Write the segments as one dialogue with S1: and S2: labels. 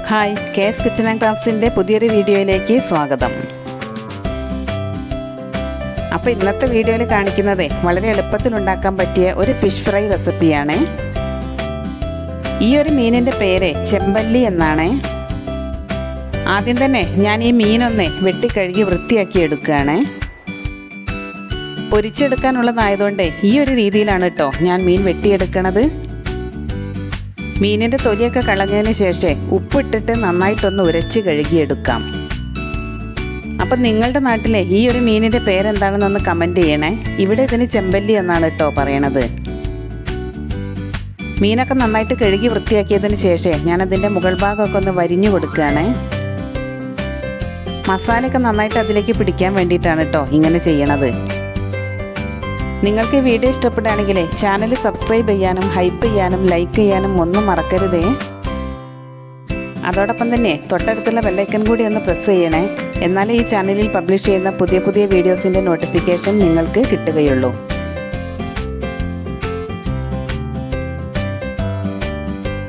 S1: Hi, case kitchen and ക്രാഫ്റ്റ്സിൻ്റെ പുതിയൊരു വീഡിയോയിലേക്ക് സ്വാഗതം. അപ്പോൾ ഇന്നത്തെ വീഡിയോയിൽ കാണിക്കുന്നത് വളരെ എളുപ്പത്തിൽ ഉണ്ടാക്കാൻ പറ്റിയ ഒരു ഫിഷ് ഫ്രൈ റെസിപ്പിയാണ്. ഈ ഒരു മീനിൻ്റെ പേര് ചെമ്പല്ലി എന്നാണ്. ആദ്യം തന്നെ ഞാൻ ഈ മീനൊന്ന് വെട്ടിക്കഴുകി വൃത്തിയാക്കി എടുക്കുകയാണ്. പൊരിച്ചെടുക്കാനുള്ളതായതുകൊണ്ട് ഈ ഒരു രീതിയിലാണ് കേട്ടോ ഞാൻ മീൻ വെട്ടിയെടുക്കണത്. മീനിൻ്റെ തൊലിയൊക്കെ കളഞ്ഞതിന് ശേഷം ഉപ്പിട്ടിട്ട് നന്നായിട്ടൊന്ന് ഉരച്ച് കഴുകിയെടുക്കാം. അപ്പം നിങ്ങളുടെ നാട്ടിലെ ഈ ഒരു മീനിൻ്റെ പേരെന്താണെന്നൊന്ന് കമൻറ്റ് ചെയ്യണേ. ഇവിടെ ഇതിന് ചെമ്പല്ലി എന്നാണ് കേട്ടോ പറയണത്. മീനൊക്കെ നന്നായിട്ട് കഴുകി വൃത്തിയാക്കിയതിന് ശേഷം ഞാനതിൻ്റെ മുകൾ ഭാഗമൊക്കെ ഒന്ന് വരിഞ്ഞു കൊടുക്കുകയാണ്. മസാലയൊക്കെ നന്നായിട്ട് അതിലേക്ക് പിടിക്കാൻ വേണ്ടിയിട്ടാണ് കേട്ടോ ഇങ്ങനെ ചെയ്യണത്. നിങ്ങൾക്ക് ഈ വീഡിയോ ഇഷ്ടപ്പെടുകയാണെങ്കിൽ ചാനൽ സബ്സ്ക്രൈബ് ചെയ്യാനും ഹൈപ്പ് ചെയ്യാനും ലൈക്ക് ചെയ്യാനും ഒന്നും മറക്കരുതേ. അതോടൊപ്പം തന്നെ തൊട്ടടുത്തുള്ള ബെല്ലൈക്കൺ കൂടി ഒന്ന് പ്രസ് ചെയ്യണേ. എന്നാലേ ഈ ചാനലിൽ പബ്ലിഷ് ചെയ്യുന്ന പുതിയ പുതിയ വീഡിയോസിൻ്റെ നോട്ടിഫിക്കേഷൻ നിങ്ങൾക്ക് കിട്ടുകയുള്ളൂ.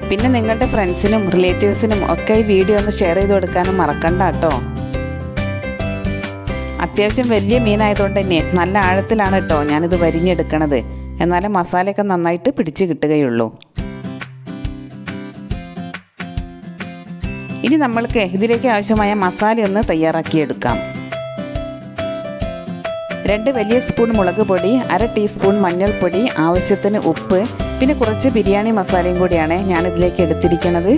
S1: പിന്നെ നിങ്ങളുടെ ഫ്രണ്ട്സിനും റിലേറ്റീവ്സിനും ഒക്കെ ഈ വീഡിയോ ഒന്ന് ഷെയർ ചെയ്ത് കൊടുക്കാനും മറക്കണ്ട കേട്ടോ. അത്യാവശ്യം വലിയ മീനായതുകൊണ്ട് തന്നെ നല്ല ആഴത്തിലാണ് കേട്ടോ ഞാനിത് വരിഞ്ഞെടുക്കണത്. എന്നാലും മസാലയൊക്കെ നന്നായിട്ട് പിടിച്ച് കിട്ടുകയുള്ളൂ. ഇനി നമ്മൾക്ക് ഇതിലേക്ക് ആവശ്യമായ മസാല ഒന്ന് തയ്യാറാക്കിയെടുക്കാം. 2 വലിയ സ്പൂൺ മുളക് പൊടി, 1/2 ടീസ്പൂൺ മഞ്ഞൾപ്പൊടി, ആവശ്യത്തിന് ഉപ്പ്, പിന്നെ കുറച്ച് ബിരിയാണി മസാലയും കൂടിയാണ് ഞാനിതിലേക്ക് എടുത്തിരിക്കുന്നത്.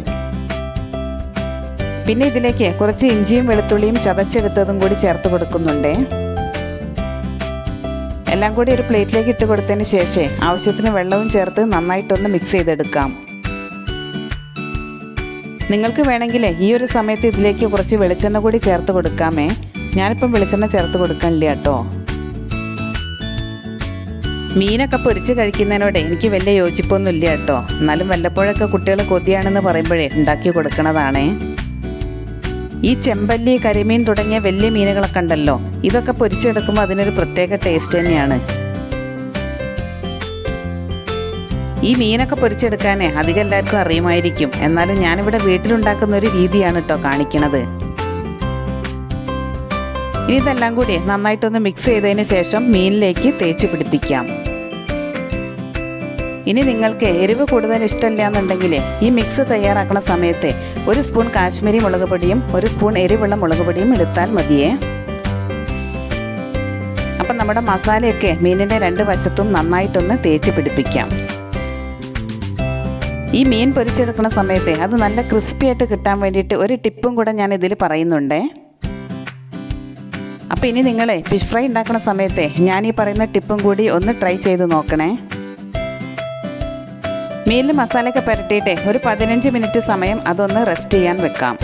S1: പിന്നെ ഇതിലേക്ക് കുറച്ച് ഇഞ്ചിയും വെളുത്തുള്ളിയും ചതച്ചെടുത്തതും കൂടി ചേർത്ത് കൊടുക്കുന്നുണ്ട്. എല്ലാം കൂടി ഒരു പ്ലേറ്റിലേക്ക് ഇട്ട് കൊടുത്തതിന് ശേഷം ആവശ്യത്തിന് വെള്ളവും ചേർത്ത് നന്നായിട്ടൊന്ന് മിക്സ് ചെയ്തെടുക്കാം. നിങ്ങൾക്ക് വേണമെങ്കിൽ ഈ ഒരു സമയത്ത് ഇതിലേക്ക് കുറച്ച് വെളിച്ചെണ്ണ കൂടി ചേർത്ത് കൊടുക്കാമേ. ഞാനിപ്പം വെളിച്ചെണ്ണ ചേർത്ത് കൊടുക്കാനില്ല കേട്ടോ. മീനൊക്കെ പൊരിച്ച് കഴിക്കുന്നതിനോട് എനിക്ക് വലിയ യോജിപ്പൊന്നും ഇല്ല കേട്ടോ. എന്നാലും വല്ലപ്പോഴൊക്കെ കുട്ടികൾ കൊതിയാണെന്ന് പറയുമ്പോഴേ ഉണ്ടാക്കി കൊടുക്കണതാണേ. ഈ ചെമ്പല്ലി, കരിമീൻ തുടങ്ങിയ വലിയ മീനുകളൊക്കെ ഉണ്ടല്ലോ, ഇതൊക്കെ പൊരിച്ചെടുക്കുമ്പോൾ അതിനൊരു പ്രത്യേക ടേസ്റ്റ് തന്നെയാണ്. ഈ മീനൊക്കെ പൊരിച്ചെടുക്കാൻ അധികം എല്ലാവർക്കും അറിയുമായിരിക്കും. എന്നാലും ഞാനിവിടെ വീട്ടിലുണ്ടാക്കുന്ന ഒരു രീതിയാണ് കേട്ടോ കാണിക്കണത്. ഇനി ഇതെല്ലാം കൂടി നന്നായിട്ടൊന്ന് മിക്സ് ചെയ്തതിന് ശേഷം മീനിലേക്ക് തേച്ച് പിടിപ്പിക്കാം. ഇനി നിങ്ങൾക്ക് എരിവ് കൂടുതൽ ഇഷ്ടമില്ല എന്നുണ്ടെങ്കിൽ ഈ മിക്സ് തയ്യാറാക്കുന്ന സമയത്ത് 1 സ്പൂൺ കാശ്മീരി മുളക് പൊടിയും 1 സ്പൂൺ എരിവുള്ള മുളക് പൊടിയും എടുത്താൽ മതിയേ. അപ്പം നമ്മുടെ മസാലയൊക്കെ മീനിൻ്റെ 2 വശത്തും നന്നായിട്ടൊന്ന് തേച്ച് പിടിപ്പിക്കാം. ഈ മീൻ പൊരിച്ചെടുക്കുന്ന സമയത്ത് അത് നല്ല ക്രിസ്പി ആയിട്ട് കിട്ടാൻ വേണ്ടിയിട്ട് ഒരു ടിപ്പും കൂടെ ഞാൻ ഇതിൽ പറയുന്നുണ്ട്. അപ്പോൾ ഇനി നിങ്ങൾ ഫിഷ് ഫ്രൈ ഉണ്ടാക്കുന്ന സമയത്ത് ഞാൻ ഈ പറയുന്ന ടിപ്പും കൂടി ഒന്ന് ട്രൈ ചെയ്ത് നോക്കണേ. മീനിൽ മസാലയൊക്കെ പുരട്ടിയിട്ട് ഒരു 15 മിനിറ്റ് സമയം അതൊന്ന് റെസ്റ്റ് ചെയ്യാൻ വെക്കാം.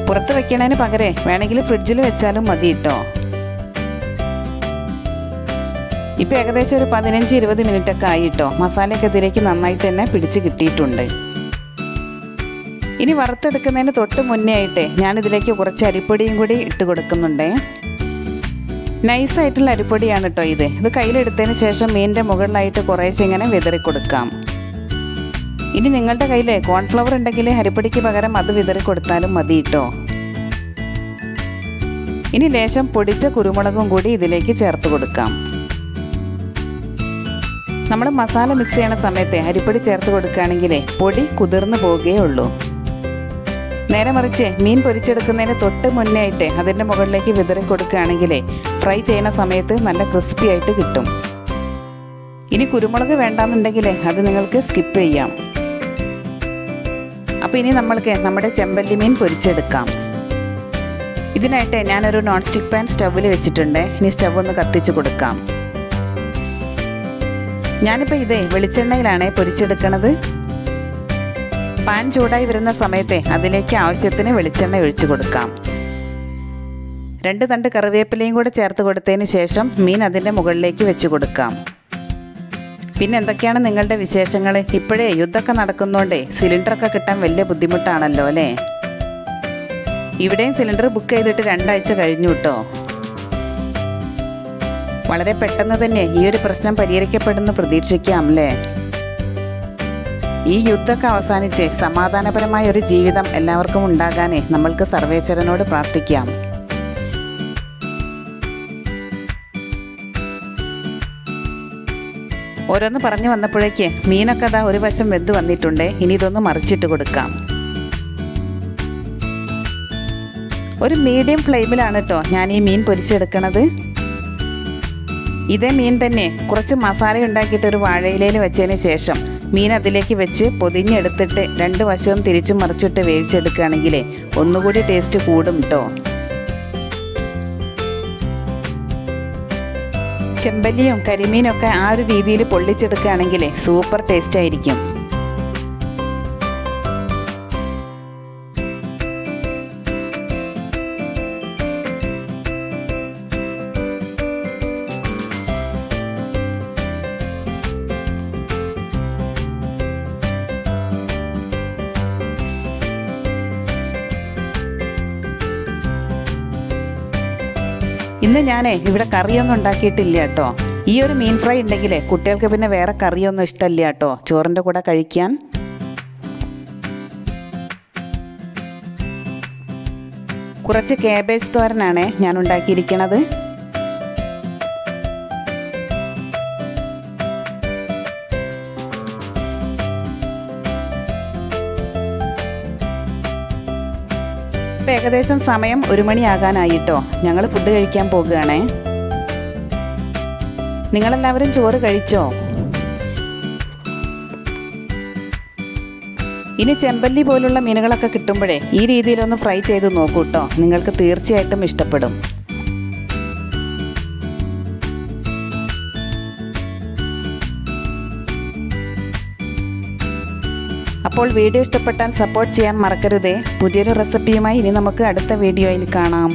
S1: പുറത്ത് വെക്കണതിന് പകരം വേണമെങ്കിൽ ഫ്രിഡ്ജിൽ വെച്ചാലും മതി കേട്ടോ. ഇപ്പം ഏകദേശം ഒരു 15-20 മിനിറ്റൊക്കെ ആയി കേട്ടോ. മസാലയൊക്കെ ഇതിലേക്ക് നന്നായിട്ട് തന്നെ പിടിച്ച് കിട്ടിയിട്ടുണ്ട്. ഇനി വറുത്തെടുക്കുന്നതിന് തൊട്ട് മുന്നേ ആയിട്ട് ഞാനിതിലേക്ക് കുറച്ച് അരിപ്പൊടിയും കൂടി ഇട്ട് കൊടുക്കുന്നുണ്ട്. നൈസായിട്ടുള്ള അരിപ്പൊടിയാണ് കേട്ടോ ഇത് കയ്യിലെടുത്തതിന് ശേഷം മീനിൻ്റെ മുകളിലായിട്ട് കുറേശ്ശെ ഇങ്ങനെ വിതറി കൊടുക്കാം. ഇനി നിങ്ങളുടെ കയ്യിൽ കോൺഫ്ലവർ ഉണ്ടെങ്കിൽ അരിപ്പൊടിക്ക് പകരം അത് വിതറി കൊടുത്താലും മതി കേട്ടോ. ഇനി ലേശം പൊടിച്ച കുരുമുളകും കൂടി ഇതിലേക്ക് ചേർത്ത് കൊടുക്കാം. നമ്മൾ മസാല മിക്സ് ചെയ്യണ സമയത്ത് അരിപ്പൊടി ചേർത്ത് കൊടുക്കുകയാണെങ്കിൽ പൊടി കുതിർന്നു പോവുകയുള്ളൂ. നേരെ മറിച്ച് മീൻ പൊരിച്ചെടുക്കുന്നതിന് തൊട്ട് മുന്നേ ആയിട്ട് അതിൻ്റെ മുകളിലേക്ക് വിതറി കൊടുക്കുകയാണെങ്കിൽ ഫ്രൈ ചെയ്യുന്ന സമയത്ത് നല്ല ക്രിസ്പി ആയിട്ട് കിട്ടും. ഇനി കുരുമുളക് വേണ്ടാന്നുണ്ടെങ്കിൽ അത് നിങ്ങൾക്ക് സ്കിപ്പ് ചെയ്യാം. അപ്പോൾ ഇനി നമ്മൾക്ക് നമ്മുടെ ചെമ്പല്ലി മീൻ പൊരിച്ചെടുക്കാം. ഇതിനായിട്ട് ഞാനൊരു നോൺ സ്റ്റിക്ക് പാൻ സ്റ്റൗവിൽ വെച്ചിട്ടുണ്ട്. ഇനി സ്റ്റവ് ഒന്ന് കത്തിച്ച് കൊടുക്കാം. ഞാനിപ്പോൾ ഇത് വെളിച്ചെണ്ണയിലാണ് പൊരിച്ചെടുക്കണത്. പാൻ ചൂടായി വരുന്ന സമയത്ത് അതിലേക്ക് ആവശ്യത്തിന് വെളിച്ചെണ്ണ ഒഴിച്ചു കൊടുക്കാം. 2 തണ്ട് കറിവേപ്പിലയും കൂടെ ചേർത്ത് കൊടുത്തതിന് ശേഷം മീൻ അതിൻ്റെ മുകളിലേക്ക് വെച്ച് കൊടുക്കാം. പിന്നെ എന്തൊക്കെയാണ് നിങ്ങളുടെ വിശേഷങ്ങൾ? ഇപ്പോഴേ യുദ്ധമൊക്കെ നടക്കുന്നതുകൊണ്ട് സിലിണ്ടറൊക്കെ കിട്ടാൻ വലിയ ബുദ്ധിമുട്ടാണല്ലോ അല്ലേ? ഇവിടെയും സിലിണ്ടർ ബുക്ക് ചെയ്തിട്ട് 2 ആഴ്ച കഴിഞ്ഞു കേട്ടോ. വളരെ പെട്ടെന്ന് തന്നെ ഈ ഒരു പ്രശ്നം പരിഹരിക്കപ്പെടുമെന്ന് പ്രതീക്ഷിക്കാം അല്ലേ? ഈ യുദ്ധമൊക്കെ അവസാനിച്ച് സമാധാനപരമായ ഒരു ജീവിതം എല്ലാവർക്കും ഉണ്ടാകാനേ നമ്മൾക്ക് സർവേശ്വരനോട് പ്രാർത്ഥിക്കാം. ഓരോന്ന് പറഞ്ഞു വന്നപ്പോഴേക്ക് മീനൊക്കെ അതാ ഒരു വശം വെന്ത് വന്നിട്ടുണ്ട്. ഇനി ഇതൊന്ന് മറിച്ചിട്ട് കൊടുക്കാം. ഒരു മീഡിയം ഫ്ലെയിമിലാണ് കേട്ടോ ഞാൻ ഈ മീൻ പൊരിച്ചെടുക്കണത്. ഇതേ മീൻ തന്നെ കുറച്ച് മസാല ഉണ്ടാക്കിയിട്ട് ഒരു വാഴയിലയിൽ വെച്ചതിന് ശേഷം മീൻ അതിലേക്ക് വെച്ച് പൊതിഞ്ഞെടുത്തിട്ട് രണ്ട് വശവും തിരിച്ചും മറിച്ചിട്ട് വേവിച്ചെടുക്കുകയാണെങ്കിൽ ഒന്നുകൂടി ടേസ്റ്റ് കൂടും കേട്ടോ. ചെമ്പല്ലിയും കരിമീനൊക്കെ ആ ഒരു രീതിയിൽ പൊള്ളിച്ചെടുക്കുകയാണെങ്കിൽ സൂപ്പർ ടേസ്റ്റ് ആയിരിക്കും. ഇന്ന് ഞാൻ ഇവിടെ കറിയൊന്നും ഉണ്ടാക്കിയിട്ടില്ല കേട്ടോ. ഈ ഒരു മീൻ ഫ്രൈ ഉണ്ടെങ്കിൽ കുട്ടികൾക്ക് പിന്നെ വേറെ കറിയൊന്നും ഇഷ്ടമില്ല കേട്ടോ ചോറിൻ്റെ കൂടെ കഴിക്കാൻ. കുറച്ച് കാബേജ് തോരനാണ് ഞാൻ ഉണ്ടാക്കിയിരിക്കണത്. ഇപ്പം ഏകദേശം സമയം 1 മണിയാകാനായിട്ടോ. ഞങ്ങൾ ഫുഡ് കഴിക്കാൻ പോകുകയാണേ. നിങ്ങളെല്ലാവരും ചോറ് കഴിച്ചോ? ഇനി ചെമ്പല്ലി പോലുള്ള മീനുകളൊക്കെ കിട്ടുമ്പോഴേ ഈ രീതിയിലൊന്ന് ഫ്രൈ ചെയ്ത് നോക്കൂ കേട്ടോ. നിങ്ങൾക്ക് തീർച്ചയായിട്ടും ഇഷ്ടപ്പെടും. അപ്പോൾ വീഡിയോ ഇഷ്ടപ്പെട്ടാൽ സപ്പോർട്ട് ചെയ്യാൻ മറക്കരുതേ. പുതിയൊരു റെസിപ്പിയുമായി ഇനി നമുക്ക് അടുത്ത വീഡിയോയിൽ കാണാം.